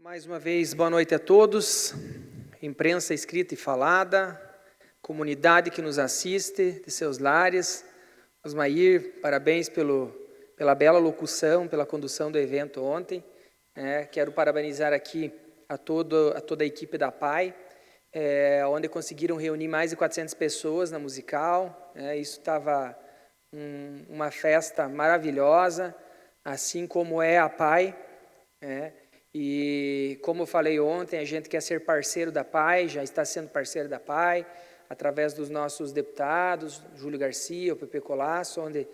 Mais uma vez, boa noite a todos, imprensa escrita e falada, comunidade que nos assiste, de seus lares. Osmair, parabéns pela bela locução, pela condução do evento ontem. Quero parabenizar aqui a toda a equipe da PAI, onde conseguiram reunir mais de 400 pessoas na musical. Isso estava uma festa maravilhosa, assim como é a PAI. E como eu falei ontem, a gente quer ser parceiro da PAI, já está sendo parceiro da PAI, através dos nossos deputados, Júlio Garcia, o Pepe Colasso, onde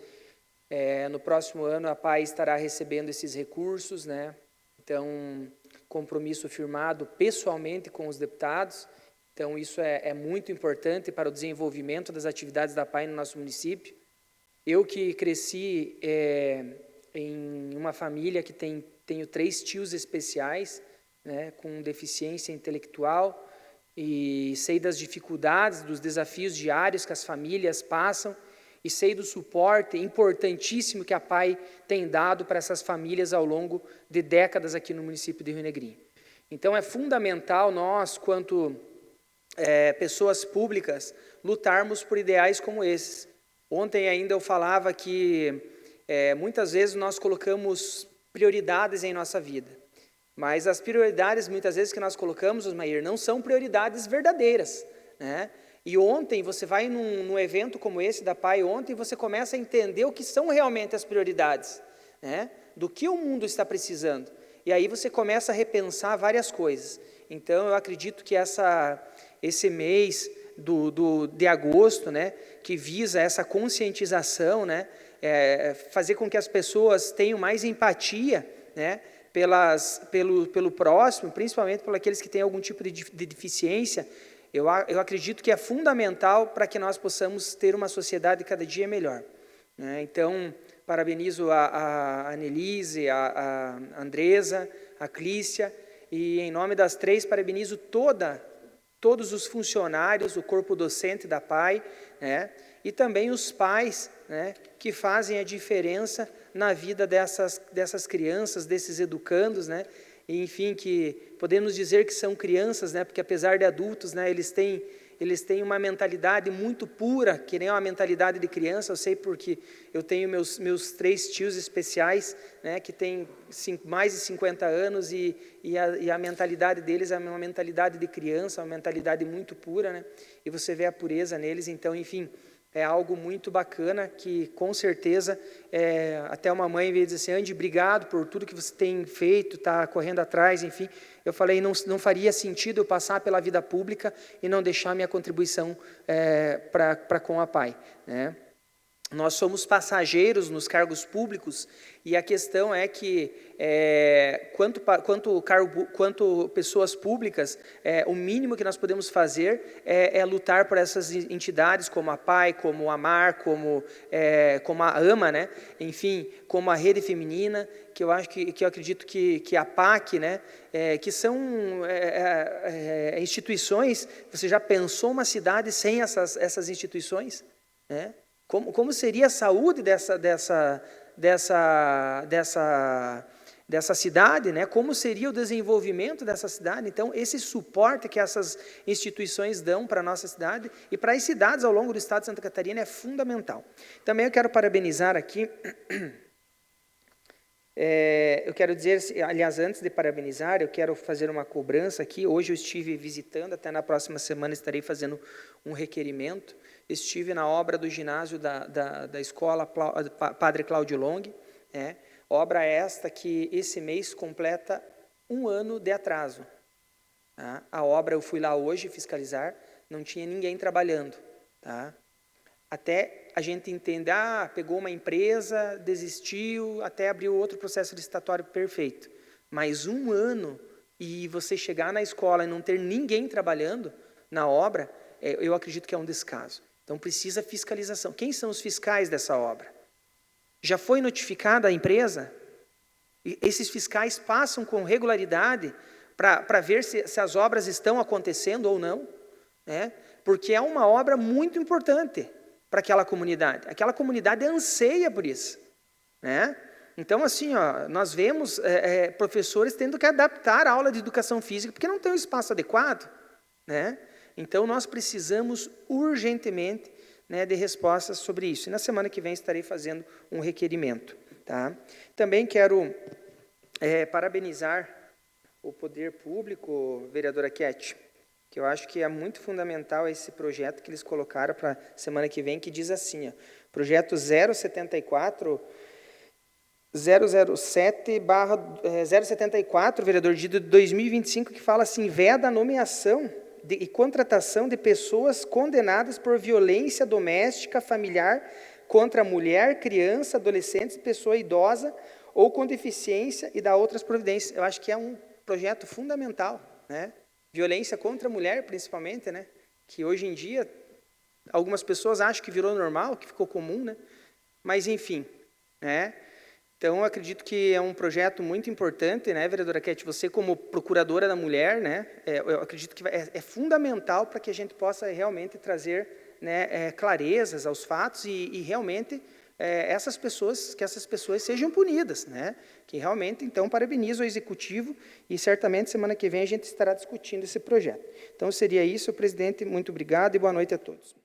no próximo ano a PAI estará recebendo esses recursos, Então, compromisso firmado pessoalmente com os deputados. Então, isso é muito importante para o desenvolvimento das atividades da PAI no nosso município. Eu que cresci em uma família que tenho 3 tios especiais, com deficiência intelectual, e sei das dificuldades, dos desafios diários que as famílias passam, e sei do suporte importantíssimo que a PAI tem dado para essas famílias ao longo de décadas aqui no município de Rio Negrinho. Então, é fundamental nós, quanto pessoas públicas, lutarmos por ideais como esses. Ontem ainda eu falava que muitas vezes nós colocamos prioridades em nossa vida, mas as prioridades muitas vezes que nós colocamos, Osmair, não são prioridades verdadeiras, E ontem você vai num evento como esse da PAI, ontem você começa a entender o que são realmente as prioridades, do que o mundo está precisando, e aí você começa a repensar várias coisas. Então eu acredito que esse mês de agosto, que visa essa conscientização, fazer com que as pessoas tenham mais empatia, pelo próximo, principalmente por aqueles que têm algum tipo de deficiência. Eu acredito que é fundamental para que nós possamos ter uma sociedade cada dia melhor. Então, parabenizo a Anelise, a Andresa, a Clícia, e em nome das 3, parabenizo todos os funcionários, o corpo docente da PAI, e também os pais, que fazem a diferença na vida dessas crianças, desses educandos, E, enfim, que podemos dizer que são crianças, porque apesar de adultos, eles têm uma mentalidade muito pura, que nem uma mentalidade de criança. Eu sei porque eu tenho meus 3 tios especiais, que têm mais de 50 anos, e a mentalidade deles é uma mentalidade de criança, uma mentalidade muito pura, E você vê a pureza neles. Então, enfim, é algo muito bacana que, com certeza, até uma mãe veio dizer assim: Andy, obrigado por tudo que você tem feito, está correndo atrás, enfim. Eu falei, não faria sentido eu passar pela vida pública e não deixar minha contribuição para com a PAI, Nós somos passageiros nos cargos públicos, e a questão é que, quanto pessoas públicas, o mínimo que nós podemos fazer é lutar por essas entidades, como a PAI, como a AMAR, como a AMA, Enfim, como a Rede Feminina, que eu acredito que a PAC, que são instituições. Você já pensou uma cidade sem essas instituições, Como seria a saúde dessa cidade, Como seria o desenvolvimento dessa cidade? Então, esse suporte que essas instituições dão para a nossa cidade e para as cidades ao longo do estado de Santa Catarina é fundamental. Também eu quero parabenizar aqui, eu quero dizer, aliás, antes de parabenizar, eu quero fazer uma cobrança aqui. Hoje eu estive visitando, até na próxima semana estarei fazendo um requerimento. Estive na obra do ginásio da escola Padre Cláudio Long, obra esta que esse mês completa 1 ano de atraso. A obra, eu fui lá hoje fiscalizar, não tinha ninguém trabalhando. Até a gente entender, pegou uma empresa, desistiu, até abriu outro processo licitatório perfeito. Mas 1 ano, e você chegar na escola e não ter ninguém trabalhando na obra, eu acredito que é um descaso. Então, precisa fiscalização. Quem são os fiscais dessa obra? Já foi notificada a empresa? E esses fiscais passam com regularidade para ver se as obras estão acontecendo ou não? Porque é uma obra muito importante para aquela comunidade. Aquela comunidade anseia por isso. Então, assim, ó, nós vemos professores tendo que adaptar a aula de educação física porque não tem um espaço adequado, né? Então, nós precisamos urgentemente, né, de respostas sobre isso. E na semana que vem estarei fazendo um requerimento. Tá? Também quero parabenizar o poder público, vereadora Keti, que eu acho que é muito fundamental esse projeto que eles colocaram para a semana que vem, que diz assim, ó, projeto 074, vereador, de 2025, que fala assim, veda a nomeação e contratação de pessoas condenadas por violência doméstica, familiar, contra a mulher, criança, adolescentes, pessoa idosa ou com deficiência e dá outras providências. Eu acho que é um projeto fundamental, né? Violência contra a mulher, principalmente, né? Que hoje em dia, algumas pessoas acham que virou normal, que ficou comum, né? Mas, enfim, né? Então, eu acredito que é um projeto muito importante, né, vereadora Keti? Você, como procuradora da mulher, né, eu acredito que é fundamental para que a gente possa realmente trazer, né, clarezas aos fatos e realmente essas pessoas sejam punidas, né? Que realmente, então, parabenizo o Executivo e certamente semana que vem a gente estará discutindo esse projeto. Então, seria isso, presidente. Muito obrigado e boa noite a todos.